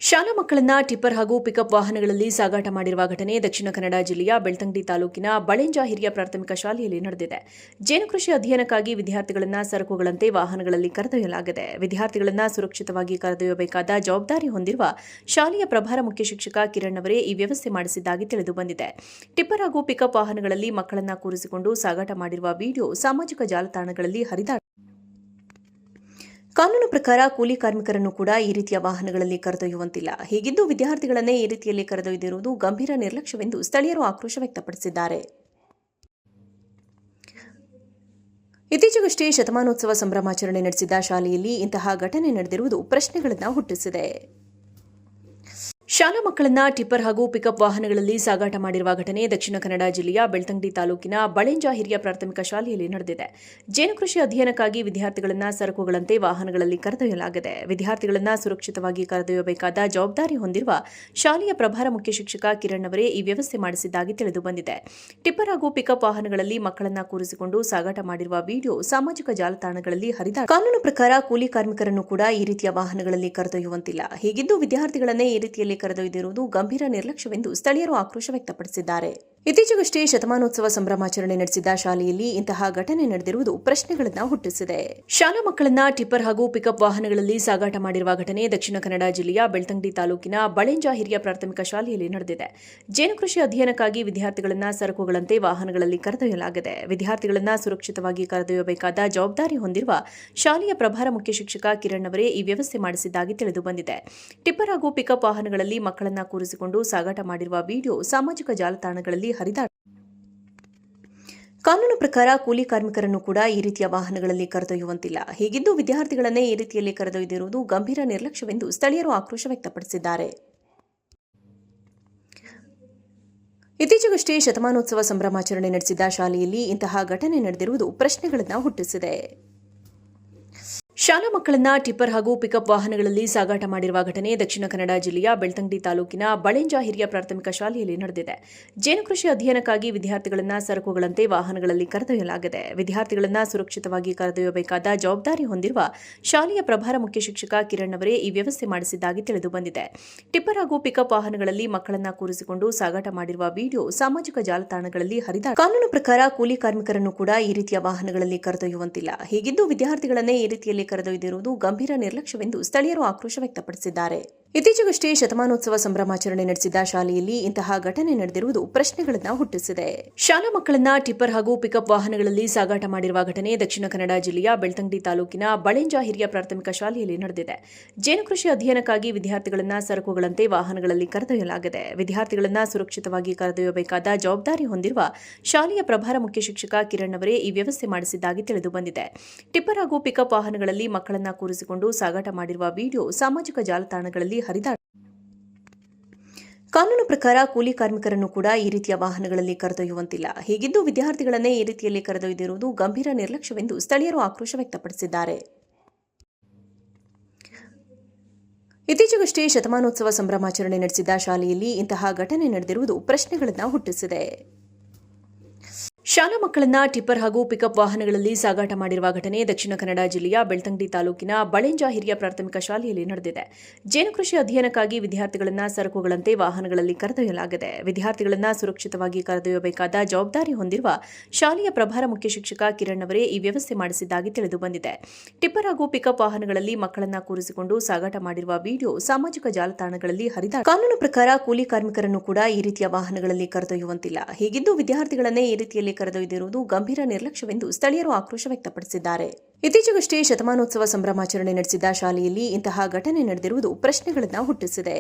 ಶಾಲಾ ಮಕ್ಕಳನ್ನ ಟಿಪ್ಪರ್ ಹಾಗೂ ಪಿಕಪ್ ವಾಹನಗಳಲ್ಲಿ ಸಾಗಾಟ ಮಾಡಿರುವ ಘಟನೆ ದಕ್ಷಿಣ ಕನ್ನಡ ಜಿಲ್ಲೆಯ ಬೆಳ್ತಂಗಡಿ ತಾಲೂಕಿನ ಬಳೆಂಜ ಹಿರಿಯ ಪ್ರಾಥಮಿಕ ಶಾಲೆಯಲ್ಲಿ ನಡೆದಿದೆ. ಜೇನುಕೃಷಿ ಅಧ್ಯಯನಕ್ಕಾಗಿ ವಿದ್ಯಾರ್ಥಿಗಳನ್ನ ಸರಕುಗಳಂತೆ ವಾಹನಗಳಲ್ಲಿ ಕರೆದೊಯ್ಯಲಾಗಿದೆ. ವಿದ್ಯಾರ್ಥಿಗಳನ್ನ ಸುರಕ್ಷಿತವಾಗಿ ಕರೆದೊಯ್ಯಬೇಕಾದ ಜವಾಬ್ದಾರಿ ಹೊಂದಿರುವ ಶಾಲೆಯ ಪ್ರಭಾರ ಮುಖ್ಯ ಶಿಕ್ಷಕ ಕಿರಣ್ ಅವರೇ ಈ ವ್ಯವಸ್ಥೆ ಮಾಡಿಸಿದ್ದಾಗಿ ತಿಳಿದು ಬಂದಿದೆ. ಟಿಪ್ಪರ್ ಹಾಗೂ ಪಿಕಪ್ ವಾಹನಗಳಲ್ಲಿ ಮಕ್ಕಳನ್ನ ಕೂರಿಸಿಕೊಂಡು ಸಾಗಾಟ ಮಾಡಿರುವ ವಿಡಿಯೋ ಸಾಮಾಜಿಕ ಜಾಲತಾಣಗಳಲ್ಲಿ ಹರಿದಾಡಿದೆ. ಕಾನೂನು ಪ್ರಕಾರ ಕೂಲಿ ಕಾರ್ಮಿಕರನ್ನು ಕೂಡ ಈ ರೀತಿಯ ವಾಹನಗಳಲ್ಲಿ ಕರೆದೊಯ್ಯುವಂತಿಲ್ಲ. ಹೀಗಿದ್ದು ವಿದ್ಯಾರ್ಥಿಗಳನ್ನೇ ಈ ರೀತಿಯಲ್ಲಿ ಕರೆದೊಯ್ದಿರುವುದು ಗಂಭೀರ ನಿರ್ಲಕ್ಷ್ಯವೆಂದು ಸ್ಥಳೀಯರು ಆಕ್ರೋಶ ವ್ಯಕ್ತಪಡಿಸಿದ್ದಾರೆ. ಇತ್ತೀಚೆಗಷ್ಟೇ ಶತಮಾನೋತ್ಸವ ಸಂಭ್ರಮಾಚರಣೆ ನಡೆಸಿದ್ದ ಶಾಲೆಯಲ್ಲಿ ಇಂತಹ ಘಟನೆ ನಡೆದಿರುವುದು ಪ್ರಶ್ನೆಗಳನ್ನು ಹುಟ್ಟಿಸಿದೆ. ಶಾಲಾ ಮಕ್ಕಳನ್ನ ಟಿಪ್ಪರ್ ಹಾಗೂ ಪಿಕಪ್ ವಾಹನಗಳಲ್ಲಿ ಸಾಗಾಟ ಮಾಡಿರುವ ಘಟನೆ ದಕ್ಷಿಣ ಕನ್ನಡ ಜಿಲ್ಲೆಯ ಬೆಳ್ತಂಗಡಿ ತಾಲೂಕಿನ ಬಳೆಂಜ ಹಿರಿಯ ಪ್ರಾಥಮಿಕ ಶಾಲೆಯಲ್ಲಿ ನಡೆದಿದೆ. ಜೇನುಕೃಷಿ ಅಧ್ಯಯನಕ್ಕಾಗಿ ವಿದ್ಯಾರ್ಥಿಗಳನ್ನ ಸರಕುಗಳಂತೆ ವಾಹನಗಳಲ್ಲಿ ಕರೆದೊಯ್ಯಲಾಗಿದೆ. ವಿದ್ಯಾರ್ಥಿಗಳನ್ನ ಸುರಕ್ಷಿತವಾಗಿ ಕರೆದೊಯ್ಯಬೇಕಾದ ಜವಾಬ್ದಾರಿ ಹೊಂದಿರುವ ಶಾಲೆಯ ಪ್ರಭಾರ ಮುಖ್ಯ ಶಿಕ್ಷಕ ಕಿರಣ್ ಅವರೇ ಈ ವ್ಯವಸ್ಥೆ ಮಾಡಿಸಿದ್ದಾಗಿ ತಿಳಿದು ಬಂದಿದೆ. ಟಿಪ್ಪರ್ ಹಾಗೂ ಪಿಕಪ್ ವಾಹನಗಳಲ್ಲಿ ಮಕ್ಕಳನ್ನ ಕೂರಿಸಿಕೊಂಡು ಸಾಗಾಟ ಮಾಡಿರುವ ವಿಡಿಯೋ ಸಾಮಾಜಿಕ ಜಾಲತಾಣಗಳಲ್ಲಿ ಹರಿದಾಡಿದೆ. ಕಾನೂನು ಪ್ರಕಾರ ಕೂಲಿ ಕಾರ್ಮಿಕರನ್ನು ಕೂಡ ಈ ರೀತಿಯ ವಾಹನಗಳಲ್ಲಿ ಕರೆದೊಯ್ಯುವಂತಿಲ್ಲ. ಹೀಗಿದ್ದು ವಿದ್ಯಾರ್ಥಿಗಳನ್ನೇ ಈ ರೀತಿಯಲ್ಲಿ ಕರೆದೊಯ್ದಿರುವುದು ಗಂಭೀರ ನಿರ್ಲಕ್ಷ್ಯವೆಂದು ಸ್ಥಳೀಯರು ಆಕ್ರೋಶ ವ್ಯಕ್ತಪಡಿಸಿದ್ದಾರೆ. ಇತ್ತೀಚೆಗಷ್ಟೇ ಶತಮಾನೋತ್ಸವ ಸಂಭ್ರಮಾಚರಣೆ ನಡೆಸಿದ್ದ ಶಾಲೆಯಲ್ಲಿ ಇಂತಹ ಘಟನೆ ನಡೆದಿರುವುದು ಪ್ರಶ್ನೆಗಳನ್ನು ಹುಟ್ಟಿಸಿದೆ. ಶಾಲಾ ಮಕ್ಕಳನ್ನ ಟಿಪ್ಪರ್ ಹಾಗೂ ಪಿಕಪ್ ವಾಹನಗಳಲ್ಲಿ ಸಾಗಾಟ ಮಾಡಿರುವ ಘಟನೆ ದಕ್ಷಿಣ ಕನ್ನಡ ಜಿಲ್ಲೆಯ ಬೆಳ್ತಂಗಡಿ ತಾಲೂಕಿನ ಬಳೆಂಜ ಹಿರಿಯ ಪ್ರಾಥಮಿಕ ಶಾಲೆಯಲ್ಲಿ ನಡೆದಿದೆ. ಜೇನುಕೃಷಿ ಅಧ್ಯಯನಕ್ಕಾಗಿ ವಿದ್ಯಾರ್ಥಿಗಳನ್ನ ಸರಕುಗಳಂತೆ ವಾಹನಗಳಲ್ಲಿ ಕರೆದೊಯ್ಯಲಾಗಿದೆ. ವಿದ್ಯಾರ್ಥಿಗಳನ್ನ ಸುರಕ್ಷಿತವಾಗಿ ಕರೆದೊಯ್ಯಬೇಕಾದ ಜವಾಬ್ದಾರಿ ಹೊಂದಿರುವ ಶಾಲೆಯ ಪ್ರಭಾರ ಮುಖ್ಯ ಶಿಕ್ಷಕ ಕಿರಣ್ ಅವರೇ ಈ ವ್ಯವಸ್ಥೆ ಮಾಡಿಸಿದ್ದಾಗಿ ತಿಳಿದು ಬಂದಿದೆ. ಟಿಪ್ಪರ್ ಹಾಗೂ ಪಿಕಪ್ ವಾಹನಗಳಲ್ಲಿ ಮಕ್ಕಳನ್ನ ಕೂರಿಸಿಕೊಂಡು ಸಾಗಾಟ ಮಾಡಿರುವ ವಿಡಿಯೋ ಸಾಮಾಜಿಕ ಜಾಲತಾಣಗಳಲ್ಲಿ ಹರಿದಾಡಿದೆ. ಕಾನೂನು ಪ್ರಕಾರ ಕೂಲಿ ಕಾರ್ಮಿಕರನ್ನು ಕೂಡ ಈ ರೀತಿಯ ವಾಹನಗಳಲ್ಲಿ ಕರೆದೊಯ್ಯುವಂತಿಲ್ಲ. ಹೀಗಿದ್ದು ವಿದ್ಯಾರ್ಥಿಗಳನ್ನೇ ಈ ರೀತಿಯಲ್ಲಿ ಕರೆದೊಯ್ದಿರುವುದು ಗಂಭೀರ ನಿರ್ಲಕ್ಷ್ಯವೆಂದು ಸ್ಥಳೀಯರು ಆಕ್ರೋಶ ವ್ಯಕ್ತಪಡಿಸಿದ್ದಾರೆ. ಇತ್ತೀಚೆಗಷ್ಟೇ ಶತಮಾನೋತ್ಸವ ಸಂಭ್ರಮಾಚರಣೆ ನಡೆಸಿದ್ದ ಶಾಲೆಯಲ್ಲಿ ಇಂತಹ ಘಟನೆ ನಡೆದಿರುವುದು ಪ್ರಶ್ನೆಗಳನ್ನು ಹುಟ್ಟಿಸಿದೆ. ಶಾಲಾ ಮಕ್ಕಳನ್ನ ಟಿಪ್ಪರ್ ಹಾಗೂ ಪಿಕಪ್ ವಾಹನಗಳಲ್ಲಿ ಸಾಗಾಟ ಮಾಡಿರುವ ಘಟನೆ ದಕ್ಷಿಣ ಕನ್ನಡ ಜಿಲ್ಲೆಯ ಬೆಳ್ತಂಗಡಿ ತಾಲೂಕಿನ ಬಳೆಂಜ ಹಿರಿಯ ಪ್ರಾಥಮಿಕ ಶಾಲೆಯಲ್ಲಿ ನಡೆದಿದೆ. ಜೇನುಕೃಷಿ ಅಧ್ಯಯನಕ್ಕಾಗಿ ವಿದ್ಯಾರ್ಥಿಗಳನ್ನ ಸರಕುಗಳಂತೆ ವಾಹನಗಳಲ್ಲಿ ಕರೆದೊಯ್ಯಲಾಗಿದೆ. ವಿದ್ಯಾರ್ಥಿಗಳನ್ನ ಸುರಕ್ಷಿತವಾಗಿ ಕರೆದೊಯ್ಯಬೇಕಾದ ಜವಾಬ್ದಾರಿ ಹೊಂದಿರುವ ಶಾಲೆಯ ಪ್ರಭಾರ ಮುಖ್ಯ ಶಿಕ್ಷಕ ಕಿರಣ್ ಅವರೇ ಈ ವ್ಯವಸ್ಥೆ ಮಾಡಿಸಿದ್ದಾಗಿ ತಿಳಿದು ಬಂದಿದೆ. ಟಿಪ್ಪರ್ ಹಾಗೂ ಪಿಕಪ್ ವಾಹನಗಳಲ್ಲಿ ಮಕ್ಕಳನ್ನ ಕೂರಿಸಿಕೊಂಡು ಸಾಗಾಟ ಮಾಡಿರುವ ವಿಡಿಯೋ ಸಾಮಾಜಿಕ ಜಾಲತಾಣಗಳಲ್ಲಿ ಹರಿದಾಡಿದೆ. ಕಾನೂನು ಪ್ರಕಾರ ಕೂಲಿ ಕಾರ್ಮಿಕರನ್ನು ಕೂಡ ಈ ರೀತಿಯ ವಾಹನಗಳಲ್ಲಿ ಕರೆದೊಯ್ಯುವಂತಿಲ್ಲ. ಹೀಗಿದ್ದು ವಿದ್ಯಾರ್ಥಿಗಳನ್ನೇ ಈ ರೀತಿಯಲ್ಲಿ ಕರೆದೊಯ್ದಿರುವುದು ಗಂಭೀರ ನಿರ್ಲಕ್ಷ್ಯವೆಂದು ಸ್ಥಳೀಯರು ಆಕ್ರೋಶ ವ್ಯಕ್ತಪಡಿಸಿದ್ದಾರೆ. ಇತ್ತೀಚೆಗಷ್ಟೇ ಶತಮಾನೋತ್ಸವ ಸಂಭ್ರಮಾಚರಣೆ ನಡೆಸಿದ್ದ ಶಾಲೆಯಲ್ಲಿ ಇಂತಹ ಘಟನೆ ನಡೆದಿರುವುದು ಪ್ರಶ್ನೆಗಳನ್ನು ಹುಟ್ಟಿಸಿದೆ. ಶಾಲಾ ಮಕ್ಕಳನ್ನ ಟಿಪ್ಪರ್ ಹಾಗೂ ಪಿಕಪ್ ವಾಹನಗಳಲ್ಲಿ ಸಾಗಾಟ ಮಾಡಿರುವ ಘಟನೆ ದಕ್ಷಿಣ ಕನ್ನಡ ಜಿಲ್ಲೆಯ ಬೆಳ್ತಂಗಡಿ ತಾಲೂಕಿನ ಬಳೆಂಜ ಹಿರಿಯ ಪ್ರಾಥಮಿಕ ಶಾಲೆಯಲ್ಲಿ ನಡೆದಿದೆ. ಜೇನುಕೃಷಿ ಅಧ್ಯಯನಕ್ಕಾಗಿ ವಿದ್ಯಾರ್ಥಿಗಳನ್ನ ಸರಕುಗಳಂತೆ ವಾಹನಗಳಲ್ಲಿ ಕರೆದೊಯ್ಯಲಾಗಿದೆ. ವಿದ್ಯಾರ್ಥಿಗಳನ್ನ ಸುರಕ್ಷಿತವಾಗಿ ಕರೆದೊಯ್ಯಬೇಕಾದ ಜವಾಬ್ದಾರಿ ಹೊಂದಿರುವ ಶಾಲೆಯ ಪ್ರಭಾರ ಮುಖ್ಯ ಶಿಕ್ಷಕ ಕಿರಣ್ ಅವರೇ ಈ ವ್ಯವಸ್ಥೆ ಮಾಡಿಸಿದ್ದಾಗಿ ತಿಳಿದು ಬಂದಿದೆ. ಟಿಪ್ಪರ್ ಹಾಗೂ ಪಿಕಪ್ ವಾಹನಗಳಲ್ಲಿ ಮಕ್ಕಳನ್ನ ಕೂರಿಸಿಕೊಂಡು ಸಾಗಾಟ ಮಾಡಿರುವ ವಿಡಿಯೋ ಸಾಮಾಜಿಕ ಜಾಲತಾಣಗಳಲ್ಲಿ ಹರಿದಾಡಿದೆ. ಕಾನೂನು ಪ್ರಕಾರ ಕೂಲಿ ಕಾರ್ಮಿಕರನ್ನು ಕೂಡ ಈ ರೀತಿಯ ವಾಹನಗಳಲ್ಲಿ ಕರೆದೊಯ್ಯುವಂತಿಲ್ಲ. ಹೀಗಿದ್ದು ವಿದ್ಯಾರ್ಥಿಗಳನ್ನೇ ಈ ರೀತಿಯಲ್ಲಿ ಕರೆದೊಯ್ದಿರುವುದು ಗಂಭೀರ ನಿರ್ಲಕ್ಷ್ಯವೆಂದು ಸ್ಥಳೀಯರು ಆಕ್ರೋಶ ವ್ಯಕ್ತಪಡಿಸಿದ್ದಾರೆ. ಇತ್ತೀಚೆಗಷ್ಟೇ ಶತಮಾನೋತ್ಸವ ಸಂಭ್ರಮಾಚರಣೆ ನಡೆಸಿದ್ದ ಶಾಲೆಯಲ್ಲಿ ಇಂತಹ ಘಟನೆ ನಡೆದಿರುವುದು ಪ್ರಶ್ನೆಗಳನ್ನು ಹುಟ್ಟಿಸಿದೆ. ಶಾಲಾ ಮಕ್ಕಳನ್ನ ಟಿಪ್ಪರ್ ಹಾಗೂ ಪಿಕಪ್ ವಾಹನಗಳಲ್ಲಿ ಸಾಗಾಟ ಮಾಡಿರುವ ಘಟನೆ ದಕ್ಷಿಣ ಕನ್ನಡ ಜಿಲ್ಲೆಯ ಬೆಳ್ತಂಗಡಿ ತಾಲೂಕಿನ ಬಳೆಂಜ ಹಿರಿಯ ಪ್ರಾಥಮಿಕ ಶಾಲೆಯಲ್ಲಿ ನಡೆದಿದೆ. ಜೇನುಕೃಷಿ ಅಧ್ಯಯನಕ್ಕಾಗಿ ವಿದ್ಯಾರ್ಥಿಗಳನ್ನ ಸರಕುಗಳಂತೆ ವಾಹನಗಳಲ್ಲಿ ಕರೆದೊಯ್ಯಲಾಗಿದೆ. ವಿದ್ಯಾರ್ಥಿಗಳನ್ನ ಸುರಕ್ಷಿತವಾಗಿ ಕರೆದೊಯ್ಯಬೇಕಾದ ಜವಾಬ್ದಾರಿ ಹೊಂದಿರುವ ಶಾಲೆಯ ಪ್ರಭಾರ ಮುಖ್ಯ ಶಿಕ್ಷಕ ಕಿರಣ್ ಅವರೇ ಈ ವ್ಯವಸ್ಥೆ ಮಾಡಿಸಿದ್ದಾಗಿ ತಿಳಿದು ಬಂದಿದೆ. ಟಿಪ್ಪರ್ ಹಾಗೂ ಪಿಕಪ್ ವಾಹನಗಳಲ್ಲಿ ಮಕ್ಕಳನ್ನ ಕೂರಿಸಿಕೊಂಡು ಸಾಗಾಟ ಮಾಡಿರುವ ವಿಡಿಯೋ ಸಾಮಾಜಿಕ ಜಾಲತಾಣಗಳಲ್ಲಿ ಹರಿದಾಡಿದೆ. ಕಾನೂನು ಪ್ರಕಾರ ಕೂಲಿ ಕಾರ್ಮಿಕರನ್ನು ಕೂಡ ಈ ರೀತಿಯ ವಾಹನಗಳಲ್ಲಿ ಕರೆದೊಯ್ಯುವಂತಿಲ್ಲ. ಹೀಗಿದ್ದು ವಿದ್ಯಾರ್ಥಿಗಳನ್ನೇ ಈ ರೀತಿಯಲ್ಲಿ ಕರೆದೊಯ್ದಿರುವುದು ಗಂಭೀರ ನಿರ್ಲಕ್ಷ್ಯವೆಂದು ಸ್ಥಳೀಯರು ಆಕ್ರೋಶ ವ್ಯಕ್ತಪಡಿಸಿದ್ದಾರೆ. ಇತ್ತೀಚೆಗಷ್ಟೇ ಶತಮಾನೋತ್ಸವ ಸಂಭ್ರಮಾಚರಣೆ ನಡೆಸಿದ್ದ ಶಾಲೆಯಲ್ಲಿ ಇಂತಹ ಘಟನೆ ನಡೆದಿರುವುದು ಪ್ರಶ್ನೆಗಳನ್ನು ಹುಟ್ಟಿಸಿದೆ.